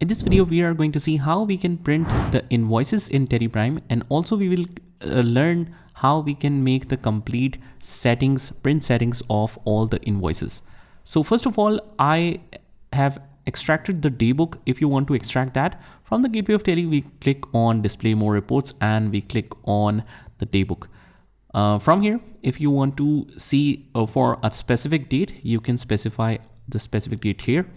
In this video, we are going to see how we can print the invoices in Prime, and also we will learn how we can make the complete settings, print settings of all the invoices. So first of all, I have extracted the daybook. If you want to extract that from the gateway of Tele, we click on display more reports and we click on the daybook. From here, if you want to see for a specific date, you can specify the specific date here.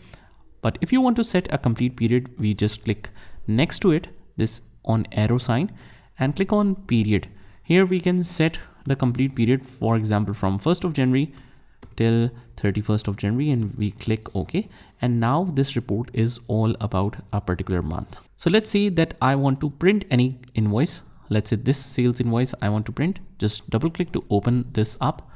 But if you want to set a complete period, we just click next to it, this on arrow sign, and click on period. Here we can set the complete period, for example, from 1st of January till 31st of January, and we click OK. And now this report is all about a particular month. So let's say that I want to print any invoice. Let's say this sales invoice I want to print. Just double click to open this up,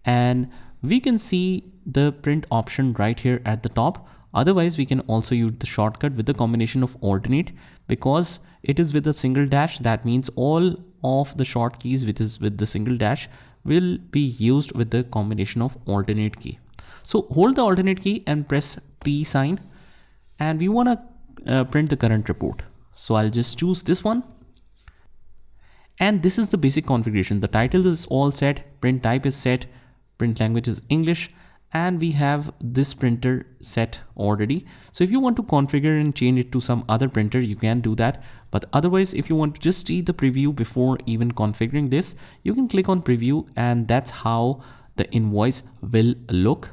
and we can see the print option right here at the top. Otherwise, we can also use the shortcut with the combination of alternate, because it is with a single dash. That means all of the short keys with the single dash will be used with the combination of alternate key. So hold the alternate key and press P sign, and we want to print the current report. So I'll just choose this one. And this is the basic configuration. The title is all set, print type is set, print language is English, and we have this printer set already. So if you want to configure and change it to some other printer, you can do that. But otherwise, if you want to just see the preview before even configuring this, you can click on preview, and that's how the invoice will look.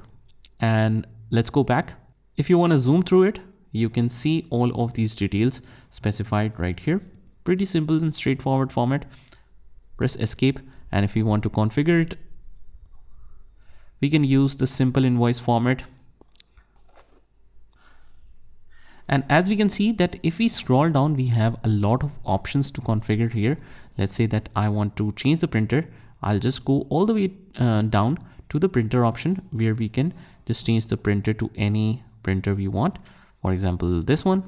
And let's go back. If you want to zoom through it, you can see all of these details specified right here. Pretty simple and straightforward format. Press escape, and if you want to configure it, we can use the simple invoice format. And as we can see that if we scroll down, we have a lot of options to configure here. Let's say that I want to change the printer. I'll just go all the way down to the printer option, where we can just change the printer to any printer we want. For example, this one.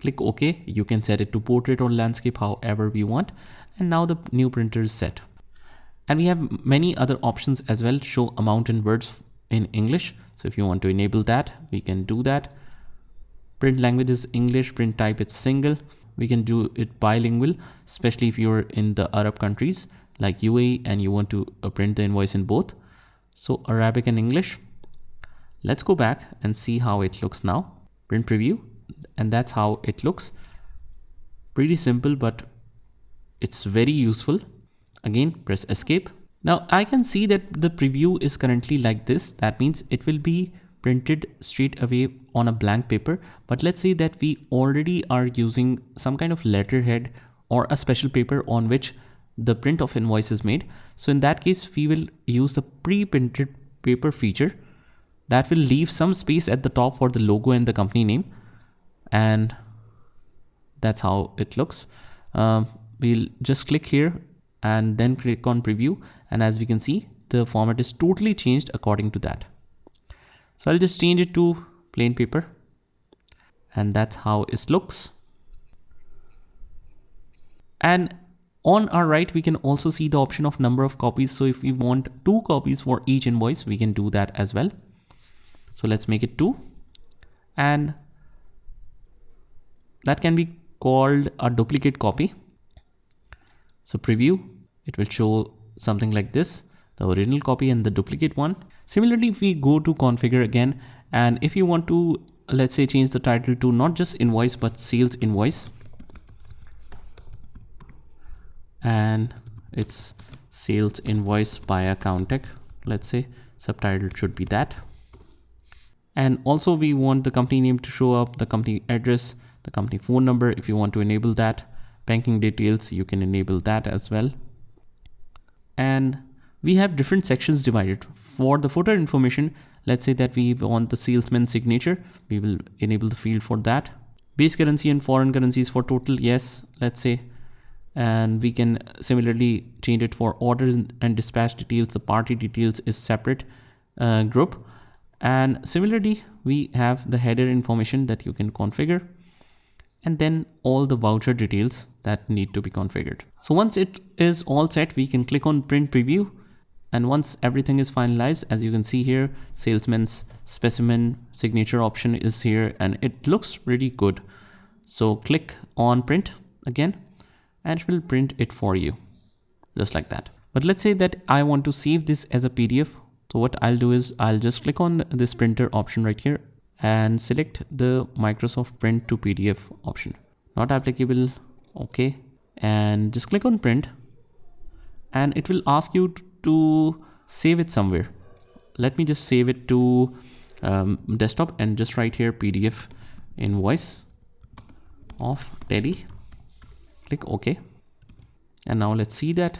Click OK. You can set it to portrait or landscape, however we want. And now the new printer is set. And we have many other options as well. Show amount in words in English. So if you want to enable that, we can do that. Print language is English, print type it's single. We can do it bilingual, especially if you're in the Arab countries like UAE and you want to print the invoice in both. So Arabic and English. Let's go back and see how it looks now. Print preview, and that's how it looks. Pretty simple, but it's very useful. Again, press escape. Now I can see that the preview is currently like this. That means it will be printed straight away on a blank paper. But let's say that we already are using some kind of letterhead or a special paper on which the print of invoice is made. So in that case, we will use the pre-printed paper feature that will leave some space at the top for the logo and the company name. And that's how it looks. We'll just click here and then click on preview. And as we can see, the format is totally changed according to that. So I'll just change it to plain paper. And that's how it looks. And on our right, we can also see the option of number of copies. So if we want 2 copies for each invoice, we can do that as well. So let's make it 2. And that can be called a duplicate copy. So preview, it will show something like this, the original copy and the duplicate one. Similarly, if we go to configure again, and if you want to, let's say, change the title to not just invoice, but sales invoice. And it's sales invoice by Accountek. Let's say subtitle should be that. And also we want the company name to show up, the company address, the company phone number. If you want to enable that, banking details, you can enable that as well. And we have different sections divided. For the footer information, let's say that we want the salesman's signature. We will enable the field for that. Base currency and foreign currencies for total, yes, let's say. And we can similarly change it for orders and dispatch details. The party details is separate group. And similarly, we have the header information that you can configure, and then all the voucher details that need to be configured. So once it is all set, we can click on print preview, And once everything is finalized, as you can see here, salesman's specimen signature option is here and it looks really good. So click on print again and it will print it for you just like that. But let's say that I want to save this as a PDF. So what I'll do is I'll just click on this printer option right here and select the Microsoft Print to PDF option. Not applicable. Okay. And just click on print and it will ask you to save it somewhere. Let me just save it to desktop and just write here PDF invoice of Teddy. Click OK. And now let's see that.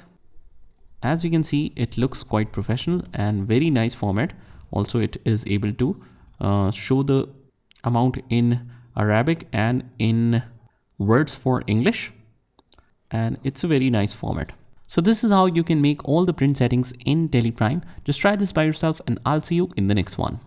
As we can see, it looks quite professional and very nice format. Also, it is able to show the amount in Arabic and in words for English. And it's a very nice format. So this is how you can make all the print settings in Teleprime. Just try this by yourself and I'll see you in the next one.